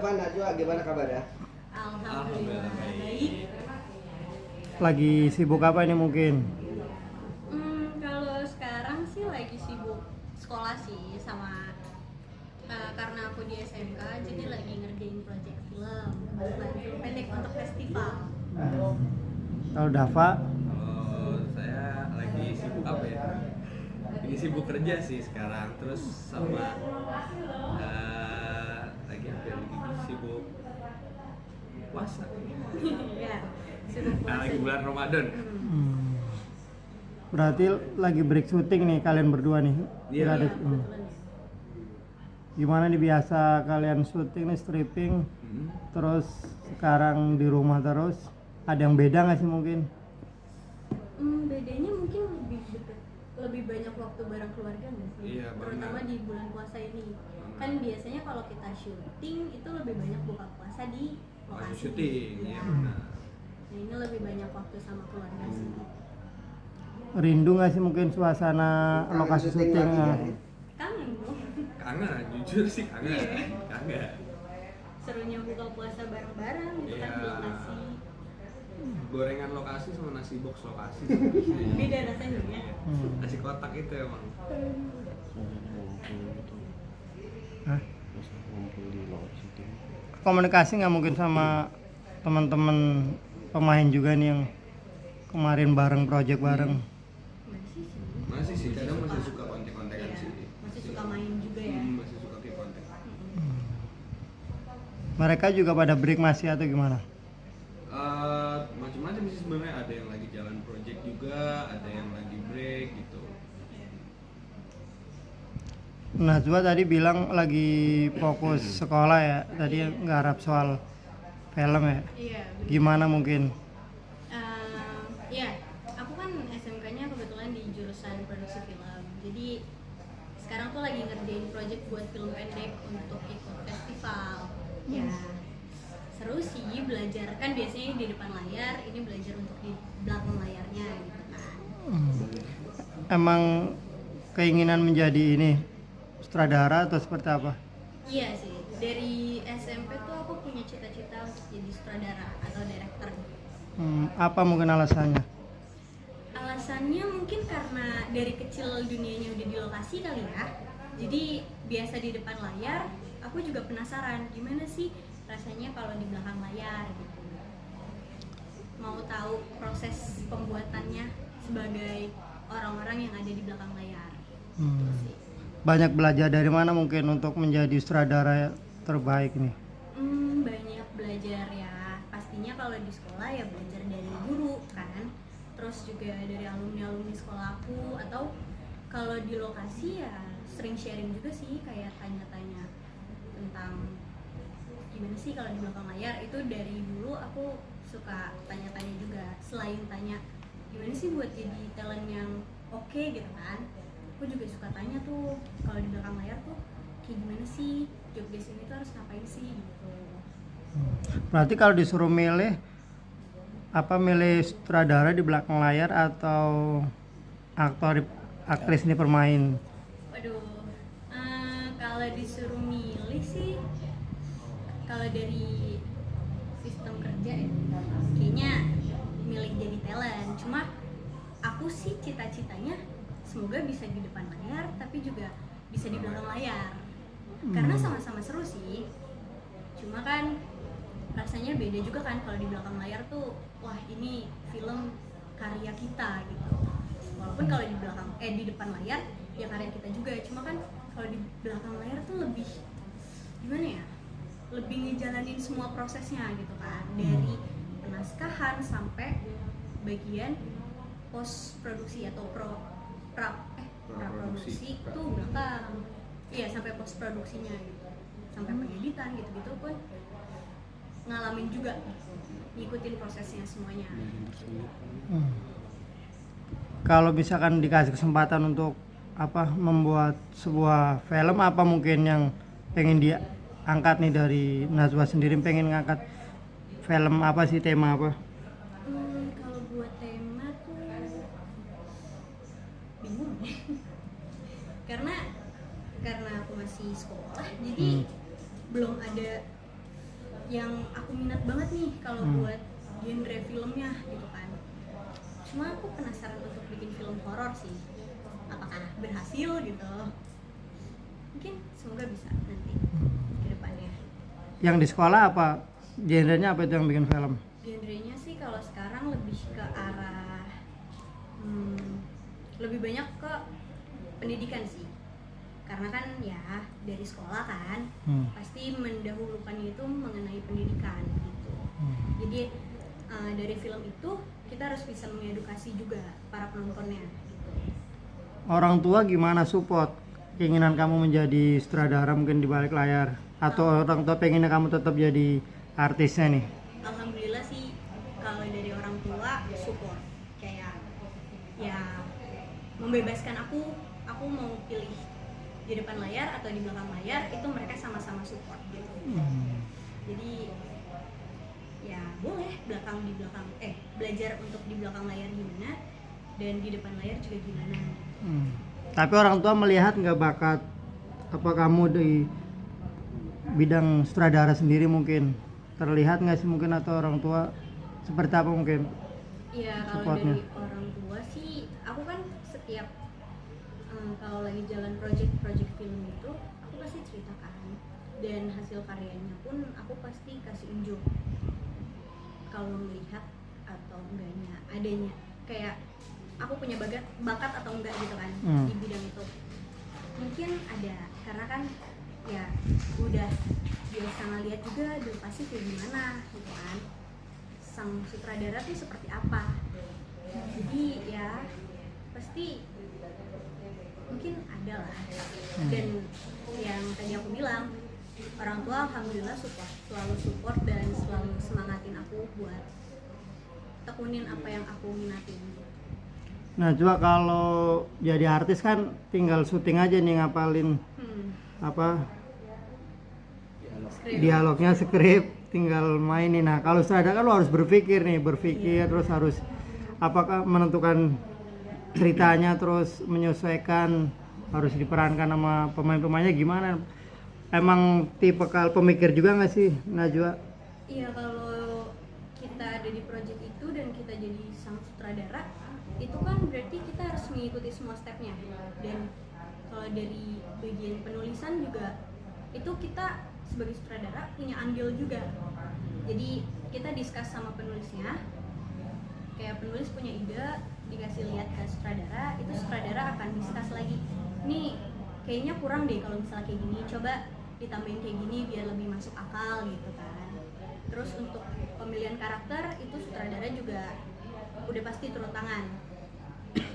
Dava, Najwa, gimana kabarnya? Alhamdulillah baik. Lagi sibuk apa ini mungkin? Kalau sekarang sih lagi sibuk sekolah sih sama karena aku di SMK jadi lagi ngerjain project film pendek untuk festival. Kalau Dava? Oh, saya lagi sibuk apa ya? Lagi sibuk kerja sih sekarang, terus sama lagi apa ya? Lagi sibuk puasa. Ya, sibuk Nah, puasa. lagi bulan Ramadan. Berarti lagi break syuting nih kalian berdua nih? Iya. Nggak ada- Iya, kebetulan ya. Gimana nih biasa kalian syuting nih stripping, terus sekarang di rumah terus? Ada yang beda nggak sih mungkin? Bedanya mungkin lebih dekat, lebih banyak waktu bareng keluarga nggak sih? Iya, Terutama benar. di bulan puasa ini. Kan biasanya kalau kita syuting itu lebih banyak buka puasa di Lagi lokasi. syuting, Iya. ya benar. Nah, ini lebih banyak waktu sama keluarga sih. Rindu nggak sih mungkin suasana lokasi syuting? lagi, Ah. ya? Kangen dong. Kangen, jujur sih kangen. Kangen. Serunya buka puasa bareng-bareng gitu kan di Iya. lokasi. Gorengan lokasi sama nasi box lokasi. Beda rasanya ya. Nasi kotak itu emang. Hah? Komunikasi nggak mungkin sama teman-teman pemain juga nih yang kemarin bareng project bareng? Masih sih. Masih sih, kadang masih suka kontek-kontekan Iya, sih. masih suka main juga ya. Masih suka kayak kontek. Mereka juga pada break masih atau gimana? Macam-macam sih sebenarnya, ada yang lagi jalan project juga, ada yang lagi break gitu. Najwa tadi bilang lagi fokus sekolah ya, tadi nggarap soal film ya. Iya. Gimana mungkin? Ya, aku kan SMK-nya kebetulan di jurusan produksi film. Jadi sekarang tuh lagi ngerjain project buat film pendek untuk ikut festival. Ya, seru sih belajar, kan biasanya di depan layar, ini belajar untuk di belakang layarnya gitu kan. Emang keinginan menjadi ini sutradara atau seperti apa? Iya sih, dari SMP tuh aku punya cita-cita untuk jadi sutradara atau director. Apa mungkin alasannya? Alasannya mungkin karena dari kecil dunianya udah di lokasi kali ya. Jadi biasa di depan layar, aku juga penasaran gimana sih rasanya kalau di belakang layar gitu. Mau tahu proses pembuatannya sebagai orang-orang yang ada di belakang layar. Gitu sih. Banyak belajar dari mana mungkin untuk menjadi sutradara terbaik nih? Banyak belajar ya. Pastinya kalau di sekolah ya belajar dari guru kan. Terus juga dari alumni-alumni sekolah aku, atau kalau di lokasi ya sering sharing juga sih, kayak tanya-tanya tentang gimana sih kalau di belakang layar. Itu dari dulu aku suka tanya-tanya juga. Selain tanya gimana sih buat jadi talent yang oke gitu kan, aku juga suka tanya tuh kalau di belakang layar tuh kayak gimana sih, job desk ini tuh harus ngapain sih gitu. Berarti kalau disuruh milih, apa milih sutradara di belakang layar atau aktor aktris ini bermain? Waduh, kalau disuruh milih sih, kalau dari sistem kerja ya, kayaknya milih jadi talent. Cuma aku sih cita-citanya semoga bisa di depan layar, tapi juga bisa di belakang layar. Karena sama-sama seru sih. Cuma kan rasanya beda juga kan kalau di belakang layar tuh, wah ini film karya kita gitu. Walaupun kalau di belakang di depan layar ya karya kita juga, cuma kan kalau di belakang layar tuh lebih gimana ya, lebih ngejalanin semua prosesnya gitu kan, dari penaskahan sampai bagian post produksi atau praproduksi tuh belakang. Iya, sampai post produksinya gitu, sampai pengeditan gitu-gitu pun ngalamin juga, ngikutin prosesnya semuanya. Kalau misalkan dikasih kesempatan untuk apa membuat sebuah film, apa mungkin yang pengen diangkat nih dari Najwa sendiri? Pengen ngangkat film apa sih, tema apa? Kalau buat tema tuh bingung karena aku masih sekolah, jadi belum ada yang aku minat banget nih kalau buat genre filmnya gitu kan. Cuma aku penasaran untuk bikin film horor sih, apakah berhasil gitu. Mungkin semoga bisa nanti ke depannya. Yang di sekolah apa genrenya, apa itu yang bikin film? Genrenya sih kalau sekarang lebih ke arah lebih banyak ke pendidikan sih, karena kan ya dari sekolah kan pasti mendahulukan itu mengenai pendidikan gitu. Jadi dari film itu kita harus bisa mengedukasi juga para penontonnya gitu. Orang tua gimana support keinginan kamu menjadi sutradara mungkin di balik layar, atau orang tua pengennya kamu tetap jadi artisnya nih? Alhamdulillah sih kalau dari orang tua support, kayak ya membebaskan aku mau pilih di depan layar atau di belakang layar, itu mereka sama-sama support gitu. Jadi ya boleh belajar untuk di belakang layar gimana dan di depan layar juga gimana. Tapi orang tua melihat nggak bakat apa kamu di bidang sutradara sendiri, mungkin terlihat nggak sih mungkin, atau orang tua seperti apa mungkin? Iya, kalau supportnya dari orang tua sih, aku kan setiap kalau lagi jalan project film itu aku pasti ceritakan, dan hasil karyanya pun aku pasti kasih unjuk kalau melihat atau enggaknya, adanya kayak aku punya bakat atau enggak gitu kan di bidang itu. Mungkin ada, karena kan ya udah biasa ngeliat juga udah pasti kayak gimana gitu kan, sang sutradara tuh seperti apa. Jadi ya pasti mungkin ada lah. Dan yang tadi aku bilang, orang tua alhamdulillah selalu support dan selalu semangatin aku buat tekunin apa yang aku minatin. Nah coba kalau jadi artis kan tinggal syuting aja nih, ngapalin apa dialognya, skrip, tinggal mainin. Nah kalau sutradara kan lo harus berpikir terus harus apakah menentukan ceritanya, terus menyesuaikan, harus diperankan sama pemain-pemainnya gimana. Emang tipe pemikir juga nggak sih Najwa? Iya, kalau kita ada di project itu dan kita jadi sang sutradara, itu kan berarti kita harus mengikuti semua stepnya. Dan kalau dari bagian penulisan juga, itu kita sebagai sutradara punya andil juga. Jadi kita discuss sama penulisnya, kayak penulis punya ide, dikasih lihat ke sutradara, itu sutradara akan discuss lagi, nih kayaknya kurang deh kalau misalnya kayak gini, coba ditambahin kayak gini biar lebih masuk akal gitu kan. Terus untuk pemilihan karakter itu sutradara juga udah pasti turun tangan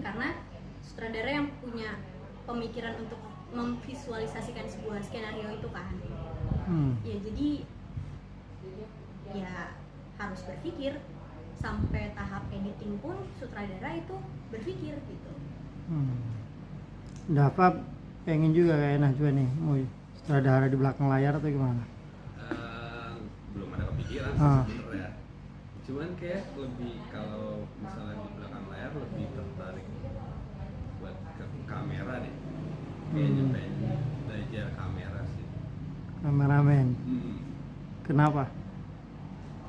karena sutradara yang punya pemikiran untuk memvisualisasikan sebuah skenario itu kan. Ya jadi ya harus berpikir, sampai tahap editing pun sutradara itu berpikir gitu. Dava pengen juga kayak Najwa nih mau sutradara di belakang layar atau gimana? Belum ada kepikiran sih sebenarnya. Cuman kayak lebih kalau misalnya di belakang layar lebih tertarik buat ke kamera deh. Kayaknya pengen belajar kamera sih. Kameramen. Kenapa?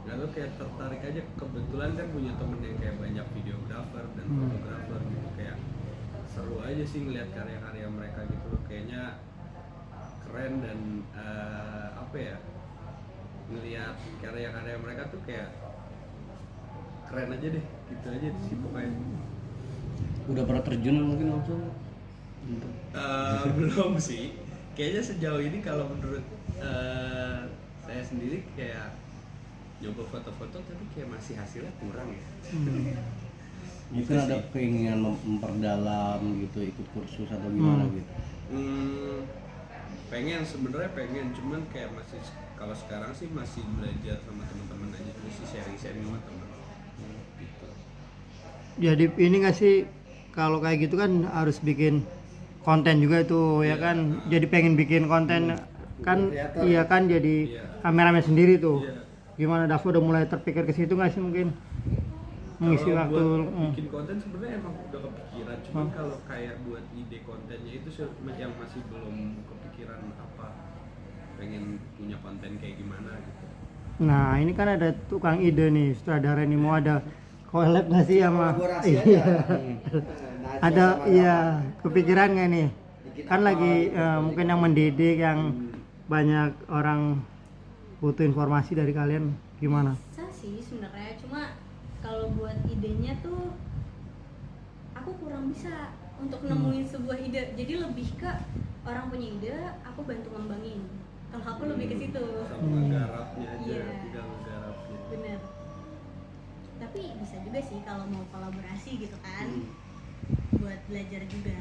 Gak tau, kayak tertarik aja. Kebetulan kan punya temen yang kayak banyak videografer dan fotografer gitu, kayak seru aja sih ngeliat karya-karya mereka gitu loh. Kayaknya keren dan apa ya, ngeliat karya-karya mereka tuh kayak keren aja deh, gitu aja sih pokoknya. Udah pernah terjun mungkin langsung? Belum sih, kayaknya sejauh ini kalau menurut saya sendiri kayak nyoba foto-foto tapi kayak masih hasilnya kurang ya. Mungkin ada keinginan memperdalam gitu, ikut kursus atau gimana gitu? Sebenarnya pengen, cuman kayak masih, kalau sekarang sih masih belajar sama teman-teman aja dulu sih, sharing-sharing sama teman gitu. Jadi ini nggak sih kalau kayak gitu kan harus bikin konten juga itu ya kan? Jadi pengen bikin konten kan, iya kan, jadi kameramen sendiri tuh. Gimana Dava udah mulai terpikir ke situ nggak sih mungkin mengisi kalau waktu? Buat bikin konten sebenarnya emang udah kepikiran, cuman kalau kayak buat ide kontennya itu yang masih belum kepikiran, apa pengen punya konten kayak gimana gitu. Nah ini kan ada tukang ide nih, sutradara nih, mau ada collab nggak sih sama Kolaborasi aja. iya. Najwa Ada sama iya Rama. kepikiran nggak nih? Bikin Kan apa lagi gitu. mungkin yang mendidik, yang banyak orang butuh informasi dari kalian, gimana? Bisa sih sebenarnya, cuma kalau buat idenya tuh aku kurang bisa untuk nemuin sebuah ide. Jadi lebih ke orang punya ide, aku bantu ngembangin. Kalau aku lebih ke situ. sama garapnya aja, Iya. tinggal garapnya. Bener. Tapi bisa juga sih kalau mau kolaborasi gitu kan, buat belajar juga.